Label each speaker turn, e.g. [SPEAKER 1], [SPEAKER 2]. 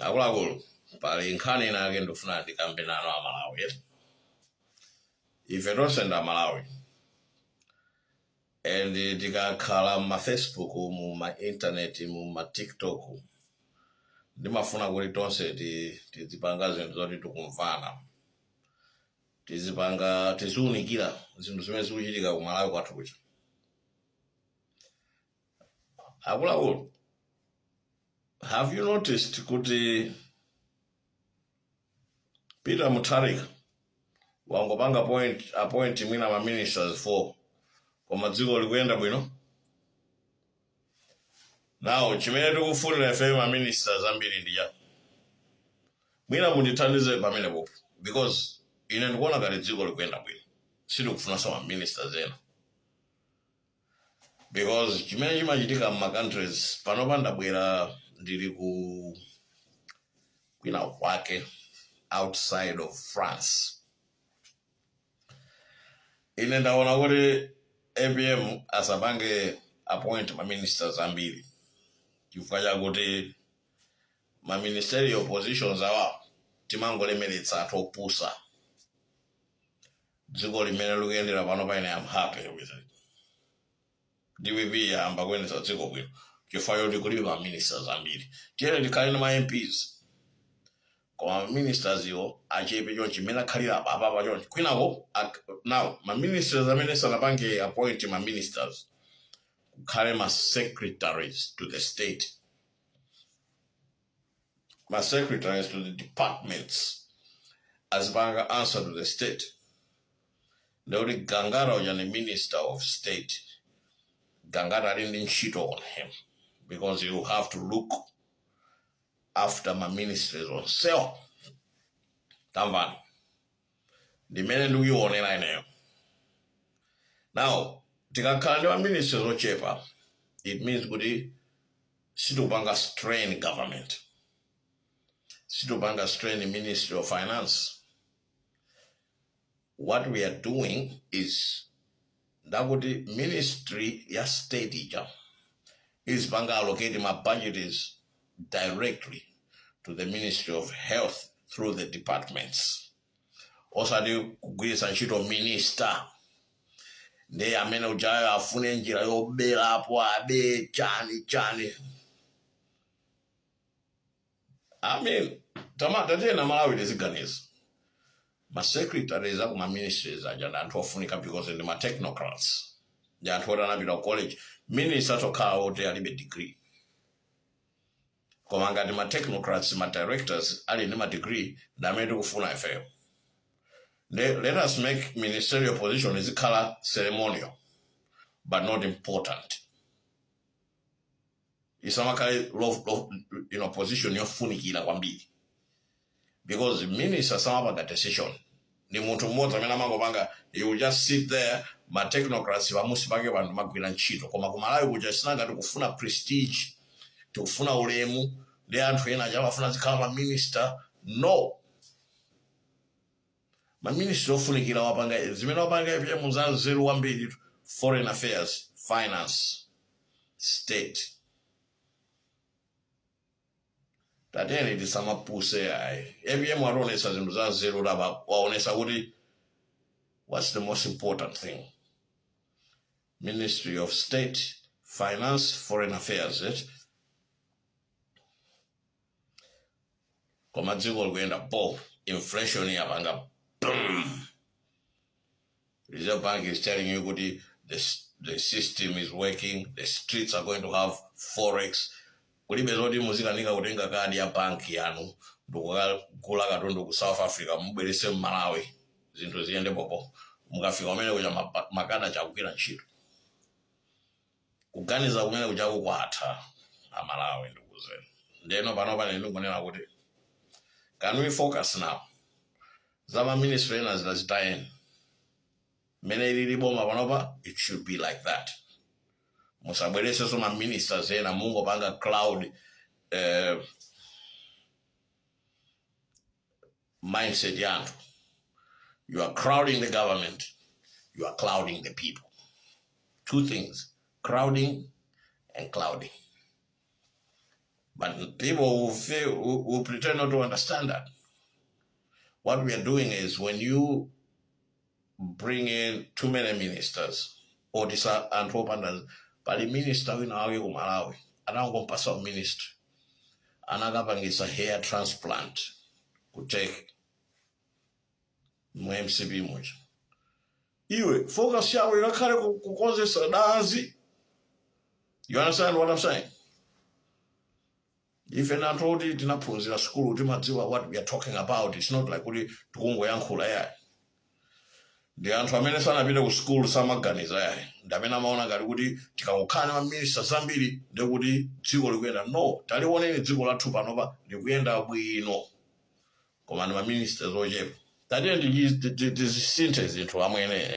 [SPEAKER 1] akuluakulu pali nkhani inake ndofuna ndikambe nanu Malawi. Ife tonse nda Malawi. And tikakhala ma Facebook, mu internet, mu TikTok. Ndimafuna kuti tonse tizipanga zinthu zoti tikumvana. Tiziunikira zinthu zimene zikuchitika ku Malawi kwathu kuja. Akuluakulu, have you noticed kuti Peter Mutharika wangopanga appoint mwina ma ministers for koma dziko likuyenda bwino? Now chimene tikufunira ife ma ministers ambiri ndija mwina mundithandize pamenepo, because ine ndikuona ngati dziko likuyenda bwino, sitikufunanso ma ministers ena, because chimene chimachitika ma countries panopa ndabwera ndili kwina kwake outside of France. Ine ndaona kuti APM asapange appoint ma ministers ambiri chifukwa chakuti ma ministerial positions awa timangolemeretsa athu opusa. Dziko limene likuyendera pano paine I'm happy with it. DPP yamba kuyendetsa dziko bwino chifukwa choti kulibe ma ministers ambiri. Tiyeni tikhale ndi ma MPs koma ministers iwo achepe chonchi mena khalira apa chonchi kwinako. Now ma ministers amene sanapange appoint ma ministers kukhale ma secretaries to the state, ma secretaries to the departments, azipanga answer to the state. Ndoti Gangara uja ni minister of state, Gangara didn't shit on him, because you have to look after my ministries on sale. Tamvan. The men do you on it. Now, tikakhala ministers zochepa, it means kuti situpanga strain government, situpanga strain Ministry of Finance. What we are doing is that kuti ministry ya state ija is panga allocating my budget is directly to the Ministry of Health through the departments. Also, the kugwisa ntchito minister ne amene ujayo afune njira yobela apo abe chani. I mean, tatena Malawi tiziganiza ma secretaries aku ma ministries aja anthu ofunika, because ndi ma technocrats ndi anthu otanapita college. Minister tokhala oti alibe degree, koma ngati ma technocrats, ma directors ali ndi ma degree, ndamene tikufuna ifeyo. Let us make ministerial position is color ceremonial, but not important. It's a position you're funikila kwambiri, because minister sama decision ni muntu mmoja mena mango banga, you will just sit there. Ma technocrats bamusi bage bantu magwira ntchito, koma ku Malawi kuja sinanga tikufuna prestige, tikufuna ulemu, ndi anthu ena aja bafuna zikhala ma minister. No, ma ministry ofunikira wapanga zimene wapanga ipye muzanzeru wambiri: foreign affairs, finance, state. Tatene tisamapuse ayi. APM waronesa zinthu zanzeru laba waonesa kuti what's the most important thing? Ministry of State, Finance, Foreign Affairs. Koma dziko likuyenda po, inflation yapanga boom. Reserve Bank is telling you kuti the system is working, the streets are going to have forex. Kulibe zoti muzikanika kutenga kadi ya banki yanu ndikukagula katundu ku South Africa mubwerese mu Malawi zinthu ziyende popo, mukafika kumene kuja makada chakugwira ntchito. Kuganiza kumene kuja kukwatha a Malawi ndikuze. Ndeno pano pane ndingonena kuti can we focus now? Zama ministry ena zitayeni mene ilili boma panopa, it should be like that. Musabwerese so ma ministers ena mungo panga cloud mindset yantu. You are crowding the government, you are clouding the people. Two things: crowding and clouding. But people who pretend not to understand that. What we are doing is when you bring in too many ministers, or this and hope and but the minister in Malawi, I don't go pass out ministry. Another is a hair transplant. Could take MCB much. Iwe, focus here, we don't carry causes dazi. You understand what I'm saying? If you're not told it in a process school, what we are talking about, it's not like we tungo yankula. The antwamene sana bile ku school samaganiza yae. Ndamena maona gari kuti tikakukana ma minister zambiri ndekuti dziko likuyenda. No, taliwoneni dziko lathu panopa likuyenda bwino. Koma ma ministers zochepa. Tatiye ndi synthesis into amwene.